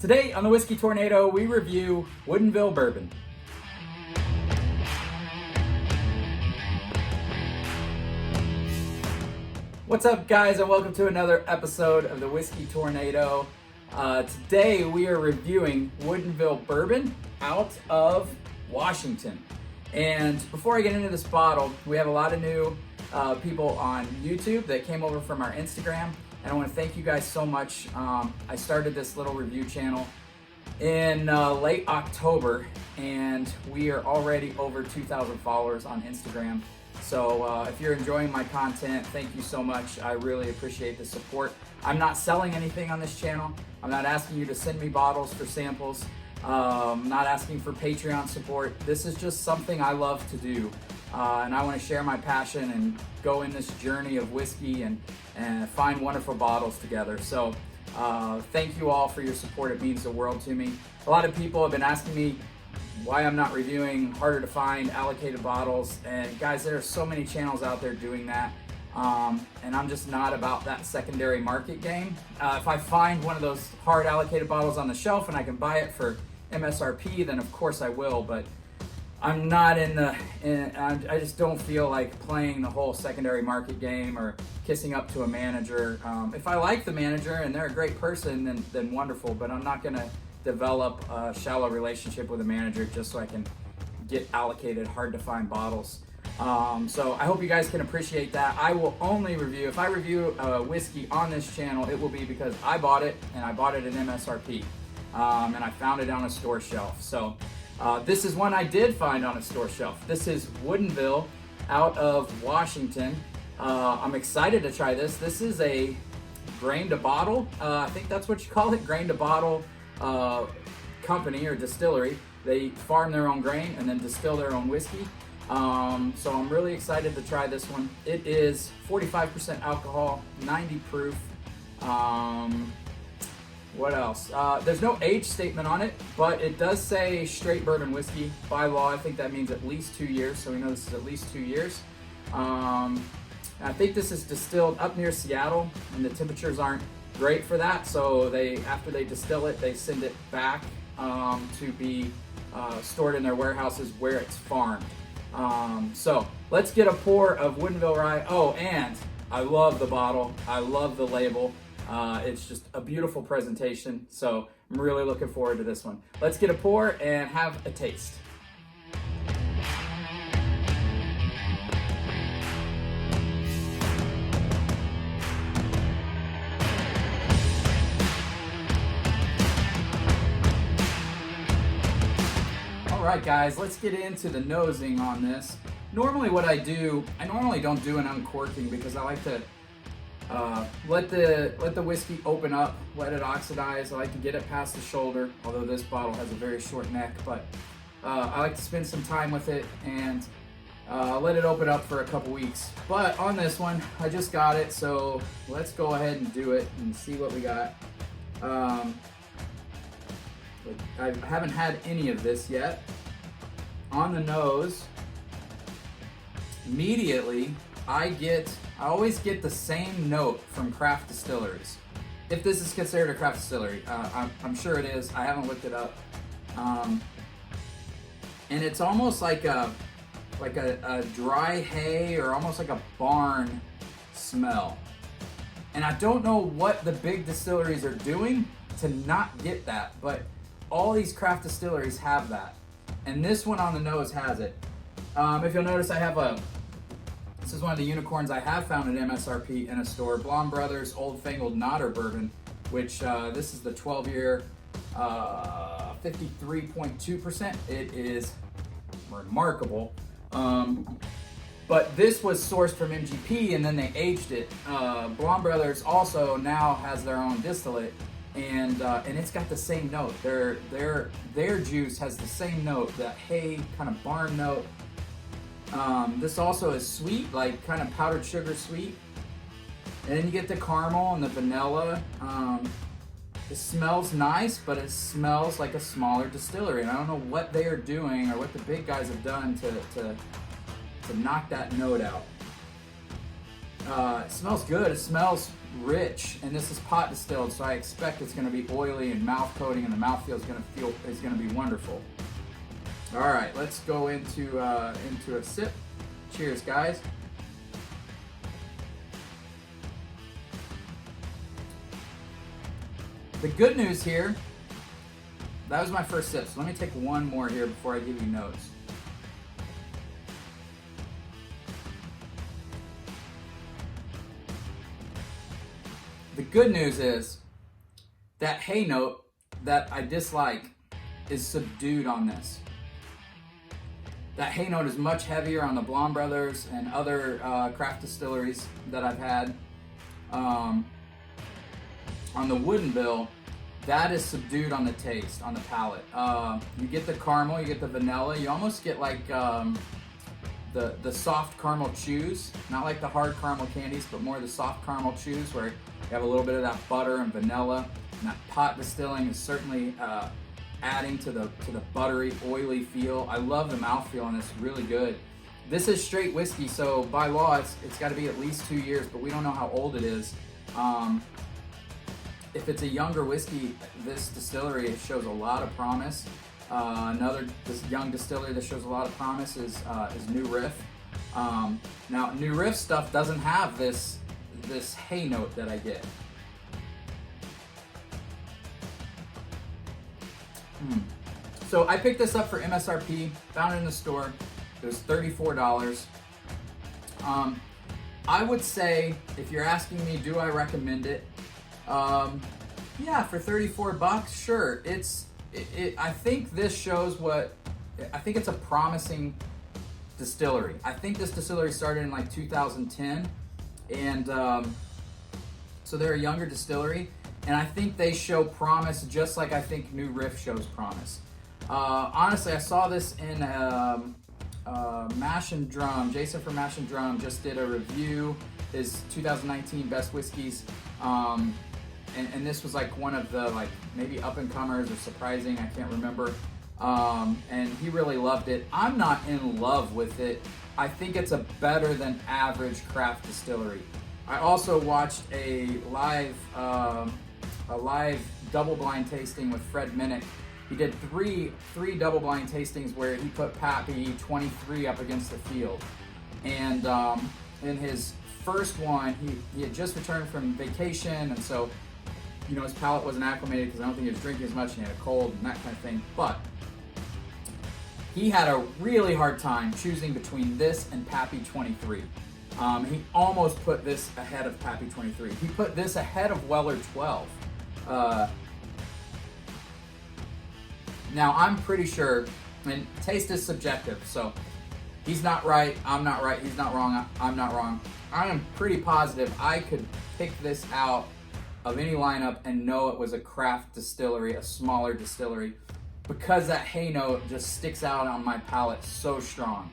Today on the Whiskey Tornado, we review Woodinville Bourbon. What's up, guys, and welcome to another episode of the Whiskey Tornado. Today we are reviewing Woodinville Bourbon out of Washington. And before I get into this bottle, we have a lot of new people on YouTube that came over from our Instagram. And I want to thank you guys so much. I started this little review channel in late October, and we are already over 2,000 followers on Instagram. So if you're enjoying my content, thank you so much. I really appreciate the support. I'm not selling anything on this channel. I'm not asking you to send me bottles for samples. I'm not asking for Patreon support. This is just something I love to do. And I want to share my passion and go in this journey of whiskey and find wonderful bottles together. So thank you all for your support. It means the world to me. A lot of people have been asking me why I'm not reviewing harder to find allocated bottles. And guys, there are so many channels out there doing that. And I'm just not about that secondary market game. If I find one of those hard allocated bottles on the shelf and I can buy it for MSRP, then of course I will. But I'm not I just don't feel like playing the whole secondary market game or kissing up to a manager. If I like the manager and they're a great person, then wonderful, but I'm not gonna develop a shallow relationship with a manager just so I can get allocated hard to find bottles. So I hope you guys can appreciate that. I will only review, if I review a whiskey on this channel, it will be because I bought it and I bought it at MSRP. And I found it on a store shelf. So this is one I did find on a store shelf. This is Woodinville out of Washington. I'm excited to try this. This is a grain to bottle. I think that's what you call it, grain to bottle company or distillery. They farm their own grain and then distill their own whiskey. So I'm really excited to try this one. It is 45% alcohol, 90 proof. What else? There's no age statement on it, but it does say straight bourbon whiskey. By law, I think that means at least 2 years, so we know this is at least 2 years. I think this is distilled up near Seattle, and the temperatures aren't great for that, so after they distill it, they send it back to be stored in their warehouses where it's farmed. So let's get a pour of Woodinville Rye. Oh, and I love the bottle. I love the label. It's just a beautiful presentation, so I'm really looking forward to this one. Let's get a pour and have a taste. All right, guys, let's get into the nosing on this. Normally what I normally don't do an uncorking because I like to let the whiskey open up, let it oxidize. I like to get it past the shoulder, although this bottle has a very short neck, but I like to spend some time with it and let it open up for a couple weeks. But on this one, I just got it, so let's go ahead and do it and see what we got. I haven't had any of this yet. On the nose, immediately, I always get the same note from craft distilleries. If this is considered a craft distillery, I'm sure it is. I haven't looked it up. And it's almost like a dry hay or almost like a barn smell. And I don't know what the big distilleries are doing to not get that, but all these craft distilleries have that. And this one on the nose has it. If you'll notice, this is one of the unicorns I have found at MSRP in a store. Blonde Brothers Old Fangled Nodder Bourbon, which this is the 12-year, 53.2%. It is remarkable. But this was sourced from MGP and then they aged it. Blonde Brothers also now has their own distillate, and it's got the same note. Their juice has the same note, that hay kind of barn note. This also is sweet, like kind of powdered sugar sweet. And then you get the caramel and the vanilla. It smells nice, but it smells like a smaller distillery. And I don't know what they are doing or what the big guys have done to knock that note out. It smells good. It smells rich, and this is pot distilled, so I expect it's going to be oily and mouth coating, and the mouthfeel is going to be wonderful. All right, let's go into a sip. Cheers, guys. The good news here, that was my first sip, so let me take one more here before I give you notes. The good news is that hay note that I dislike is subdued on this. That hay note is much heavier on the Blonde Brothers and other craft distilleries that I've had. On the Woodinville, that is subdued on the taste, on the palate. You get the caramel, you get the vanilla, you almost get like the soft caramel chews, not like the hard caramel candies, but more the soft caramel chews where you have a little bit of that butter and vanilla. And that pot distilling is certainly adding to the buttery, oily feel. I love the mouthfeel on this, really good. This is straight whiskey, so by law it's got to be at least 2 years, but we don't know how old it is. If it's a younger whiskey, this distillery shows a lot of promise. Another young distillery that shows a lot of promise is New Riff. Now, New Riff stuff doesn't have this hay note that I get. So I picked this up for MSRP, found it in the store. It was $34. I would say, if you're asking me, do I recommend it? Yeah, for 34 bucks, sure. I think this shows I think it's a promising distillery. I think this distillery started in like 2010, and so they're a younger distillery, and I think they show promise just like I think New Riff shows promise. Honestly, I saw this in Mash and Drum. Jason from Mash and Drum just did a review, his 2019 best whiskeys. And this was like one of the maybe up and comers or surprising, I can't remember. And he really loved it. I'm not in love with it. I think it's a better than average craft distillery. I also watched a live double blind tasting with Fred Minnick. He did three double blind tastings where he put Pappy 23 up against the field. And in his first one, he had just returned from vacation, and so his palate wasn't acclimated because I don't think he was drinking as much and he had a cold and that kind of thing. But he had a really hard time choosing between this and Pappy 23. He almost put this ahead of Pappy 23. He put this ahead of Weller 12. Now, I'm pretty sure, and taste is subjective, so he's not right, I'm not right, he's not wrong, I'm not wrong. I am pretty positive I could pick this out of any lineup and know it was a craft distillery, a smaller distillery, because that hay note just sticks out on my palate so strong.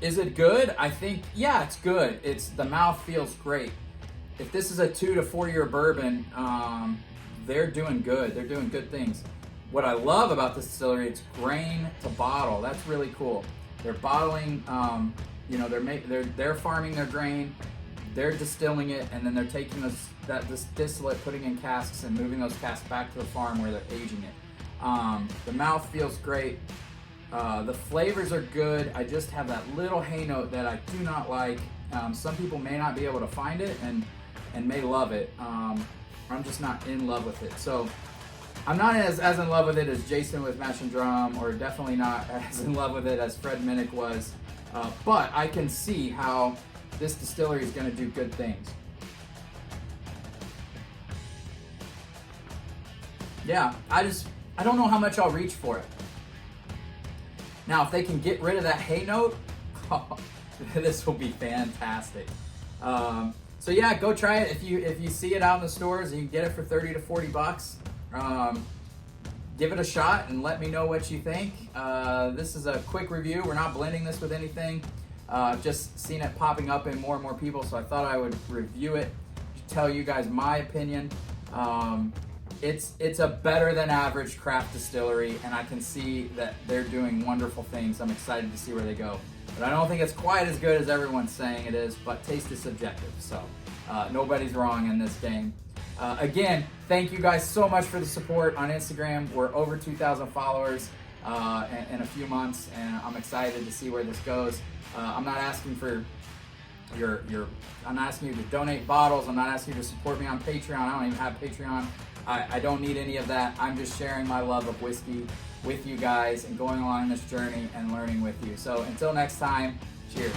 Is it good? I think, yeah, it's good. The mouth feels great. If this is a 2 to 4 year bourbon, they're doing good. They're doing good things. What I love about this distillery, it's grain to bottle. That's really cool. They're bottling, they're farming their grain, they're distilling it, and then they're taking this distillate, putting in casks, and moving those casks back to the farm where they're aging it. The mouth feels great. The flavors are good. I just have that little hay note that I do not like. Some people may not be able to find it and may love it. I'm just not in love with it. So I'm not as in love with it as Jason with Mash and Drum, or definitely not as in love with it as Fred Minnick was. But I can see how this distillery is going to do good things. Yeah, I don't know how much I'll reach for it. Now, if they can get rid of that hay note, this will be fantastic. So yeah, go try it. If you see it out in the stores and you can get it for 30 to 40 bucks, give it a shot and let me know what you think. This is a quick review. We're not blending this with anything. Just seen it popping up in more and more people, so I thought I would review it, tell you guys my opinion. It's a better than average craft distillery, and I can see that they're doing wonderful things. I'm excited to see where they go. But I don't think it's quite as good as everyone's saying it is, but taste is subjective. So Nobody's wrong in this game. Again, thank you guys so much for the support on Instagram. We're over 2,000 followers in a few months, and I'm excited to see where this goes. I'm not asking for I'm not asking you to donate bottles. I'm not asking you to support me on Patreon. I don't even have Patreon. I don't need any of that. I'm just sharing my love of whiskey with you guys and going along this journey and learning with you. So until next time, cheers.